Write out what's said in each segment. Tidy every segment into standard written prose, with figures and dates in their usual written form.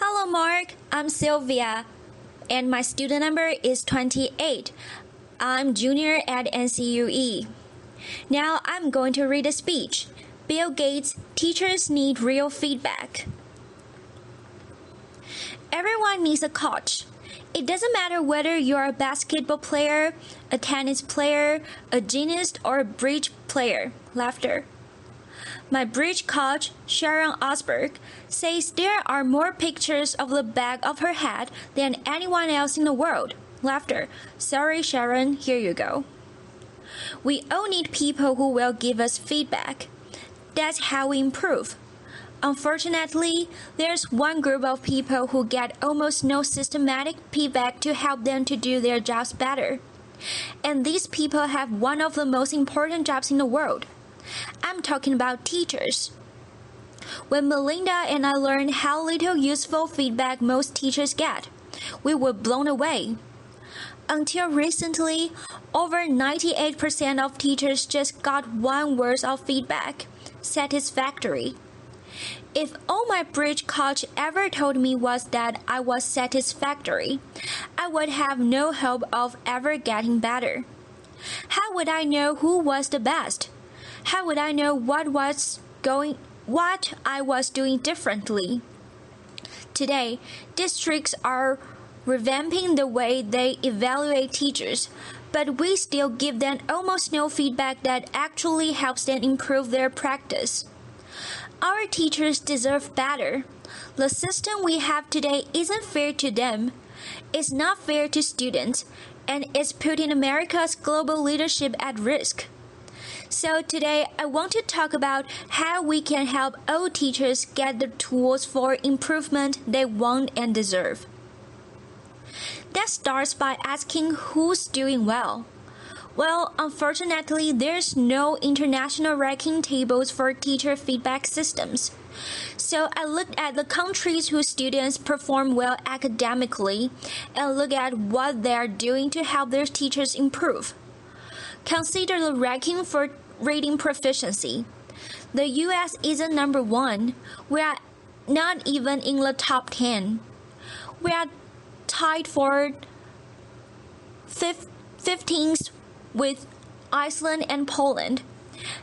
Hello, Mark. I'm Sylvia, and my student number is 28. I'm junior at NCUE. Now I'm going to read a speech. Bill Gates, teachers need real feedback. Everyone needs a coach. It doesn't matter whether you're a basketball player, a tennis player, a gymnast, or a bridge player. Laughter. My bridge coach, Sharon Osberg, says there are more pictures of the back of her head than anyone else in the world. Laughter. Sorry, Sharon, here you go. We all need people who will give us feedback. That's how we improve. Unfortunately, there's one group of people who get almost no systematic feedback to help them to do their jobs better. And these people have one of the most important jobs in the world. I'm talking about teachers. When Melinda and I learned how little useful feedback most teachers get, we were blown away. Until recently, over 98% of teachers just got one word of feedback: satisfactory. If all my bridge coach ever told me was that I was satisfactory, I would have no hope of ever getting better. How would I know who was the best? How would I know what I was doing differently? Today, districts are revamping the way they evaluate teachers, but we still give them almost no feedback that actually helps them improve their practice. Our teachers deserve better. The system we have today isn't fair to them. It's not fair to students, and it's putting America's global leadership at risk. So today, I want to talk about how we can help all teachers get the tools for improvement they want and deserve. That starts by asking who's doing well. Well, unfortunately, there's no international ranking tables for teacher feedback systems. So I looked at the countries whose students perform well academically and look at what they're doing to help their teachers improve. Consider the ranking for reading proficiency. The US isn't number 1. We are not even in the top 10. We are tied for 15th with Iceland and Poland.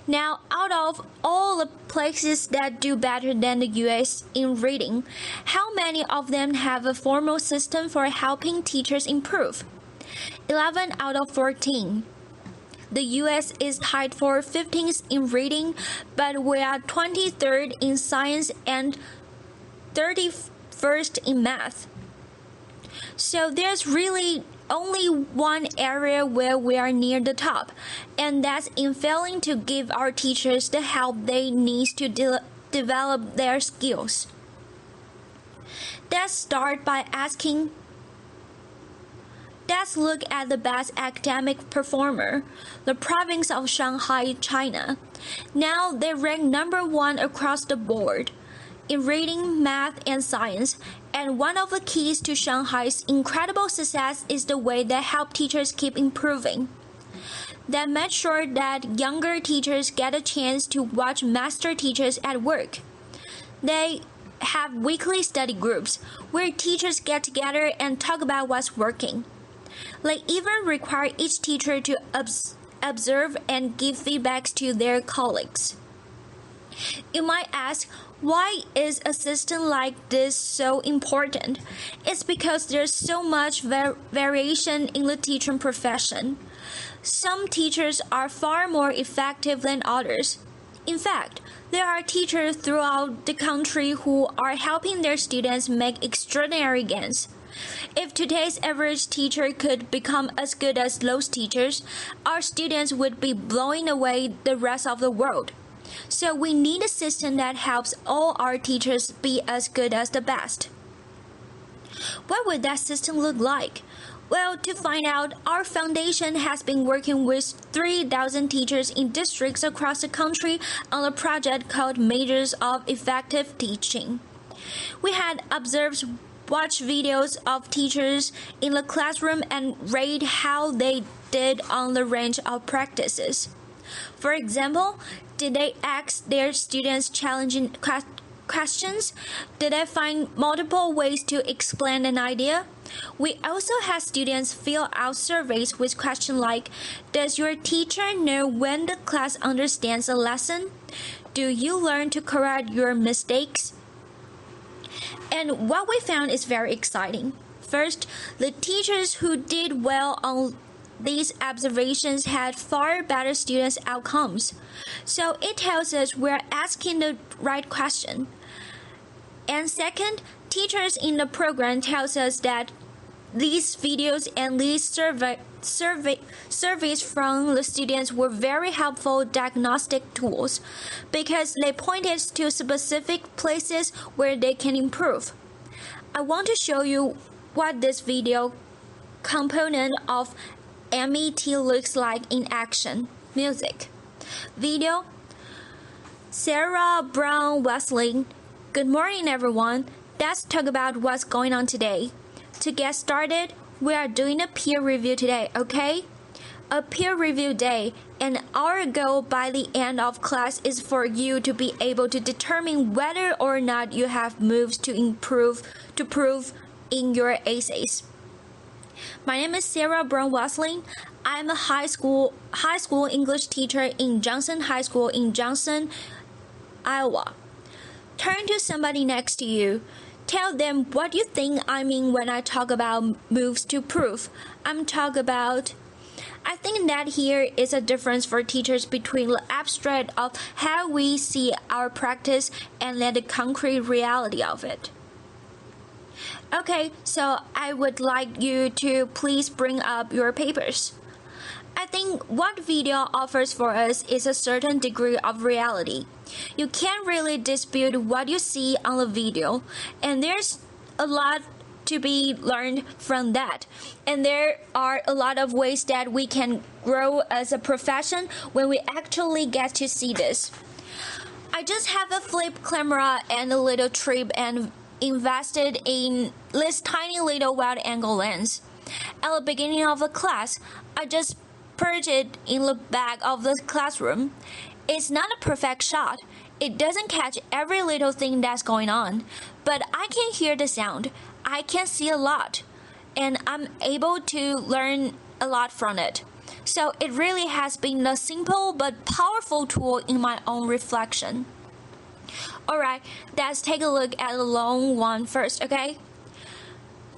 Now, out of all the places that do better than the US in reading, how many of them have a formal system for helping teachers improve? 11 out of 14. The US is tied for 15th in reading, but we are 23rd in science and 31st in math. So there's really only one area where we are near the top, and that's in failing to give our teachers the help they need to develop their skills. Let's start by Let's look at the best academic performer, the province of Shanghai, China. Now they rank number 1 across the board in reading, math, and science, and one of the keys to Shanghai's incredible success is the way they help teachers keep improving. They make sure that younger teachers get a chance to watch master teachers at work. They have weekly study groups where teachers get together and talk about what's working. They even require each teacher to observe and give feedbacks to their colleagues. You might ask, why is a system like this so important? It's because there's so much variation in the teaching profession. Some teachers are far more effective than others. In fact, there are teachers throughout the country who are helping their students make extraordinary gains. If today's average teacher could become as good as those teachers, our students would be blowing away the rest of the world. So we need a system that helps all our teachers be as good as the best. What would that system look like? Well, to find out, our foundation has been working with 3,000 teachers in districts across the country on a project called Measures of Effective Teaching. We had observed watch videos of teachers in the classroom and rate how they did on the range of practices. For example, did they ask their students challenging questions? Did they find multiple ways to explain an idea? We also had students fill out surveys with questions like, does your teacher know when the class understands a lesson? Do you learn to correct your mistakes? And what we found is very exciting. First, the teachers who did well on these observations had far better students' outcomes. So it tells us we're asking the right question. And second, teachers in the program tells us that these videos and these surveys from the students were very helpful diagnostic tools because they pointed to specific places where they can improve. I want to show you what this video component of MET looks like in action. Music. Video. Sarah Brown Wesley. Good morning, everyone. Let's talk about what's going on today. To get started, we are doing a peer review today, okay? A peer review day, and our goal by the end of class is for you to be able to determine whether or not you have moves to prove in your essays. My name is Sarah Brown Wesley. I'm a high school English teacher in Johnson High School in Johnson, Iowa. Turn to somebody next to you. Tell them what you think I mean when I talk about moves to prove. I think that here is a difference for teachers between the abstract of how we see our practice and then the concrete reality of it. Okay, so I would like you to please bring up your papers. I think what video offers for us is a certain degree of reality. You can't really dispute what you see on the video, and there's a lot to be learned from that. And there are a lot of ways that we can grow as a profession when we actually get to see this. I just have a flip camera and a little trip and invested in this tiny little wide angle lens. At the beginning of the class, I just put it in the back of the classroom. It's not a perfect shot. It doesn't catch every little thing that's going on, but I can hear the sound. I can see a lot, and I'm able to learn a lot from it. So it really has been a simple but powerful tool in my own reflection. Alright, let's take a look at the long one first, okay?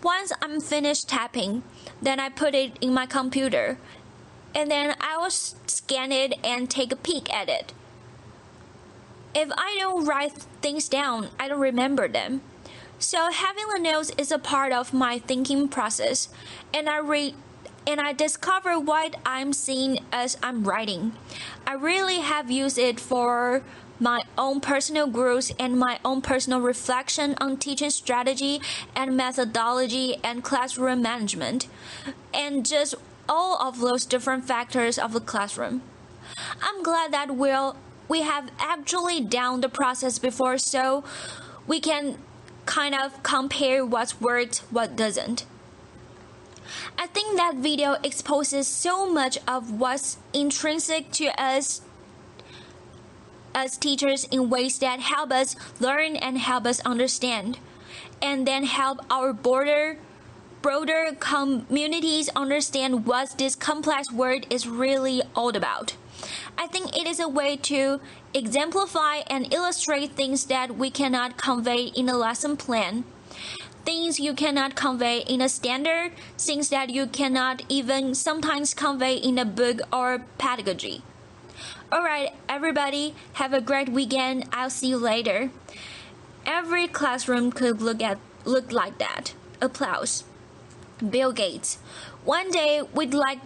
Once I'm finished tapping, then I put it in my computer, and then I will scan it and take a peek at it. If I don't write things down, I don't remember them. So having the notes is a part of my thinking process, and I discover what I'm seeing as I'm writing. I really have used it for my own personal growth and my own personal reflection on teaching strategy and methodology and classroom management, and just all of those different factors of the classroom. I'm glad that we have actually done the process before, so we can kind of compare what's worked, what doesn't. I think that video exposes so much of what's intrinsic to us as teachers in ways that help us learn and help us understand, and then help our broader communities understand what this complex word is really all about. I think it is a way to exemplify and illustrate things that we cannot convey in a lesson plan, things you cannot convey in a standard, things that you cannot even sometimes convey in a book or pedagogy. Alright, everybody, have a great weekend. I'll see you later. Every classroom could look like that. Applause. Bill Gates. One day, we'd like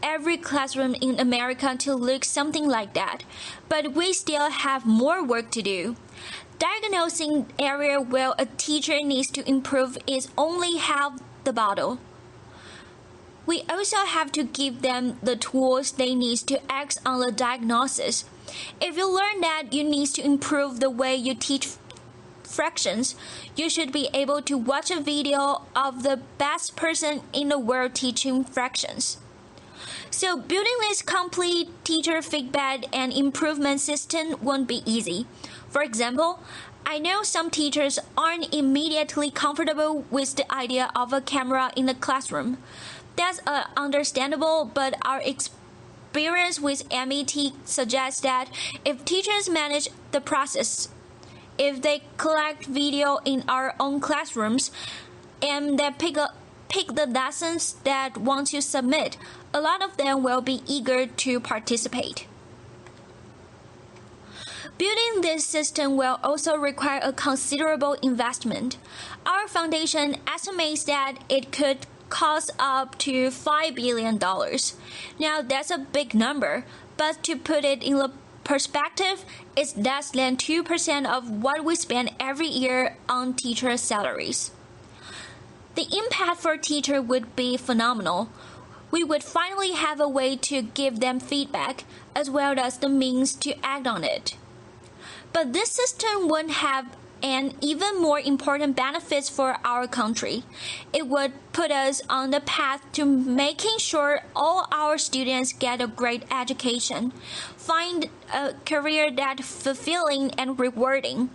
every classroom in America to look something like that, but we still have more work to do. Diagnosing area where a teacher needs to improve is only half the battle. We also have to give them the tools they need to act on the diagnosis. If you learn that you need to improve the way you teach fractions, you should be able to watch a video of the best person in the world teaching fractions. So building this complete teacher feedback and improvement system won't be easy. For example, I know some teachers aren't immediately comfortable with the idea of a camera in the classroom. That's understandable, but our experience with MET suggests that if teachers manage the process, if they collect video in our own classrooms, and they pick the lessons that want to submit, a lot of them will be eager to participate. Building this system will also require a considerable investment. Our foundation estimates that it could cost up to $5 billion. Now that's a big number, but to put it in perspective, it's less than 2% of what we spend every year on teacher salaries. The impact for teachers would be phenomenal. We would finally have a way to give them feedback as well as the means to act on it. But this system would have an even more important benefits for our country. It would put us on the path to making sure all our students get a great education, find a career that's fulfilling and rewarding,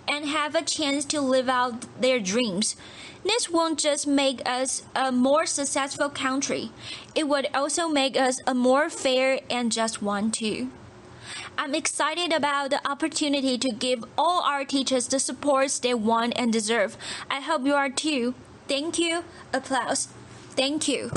and have a chance to live out their dreams. This won't just make us a more successful country, it would also make us a more fair and just one too. I'm excited about the opportunity to give all our teachers the supports they want and deserve. I hope you are too. Thank you. Applause. Thank you.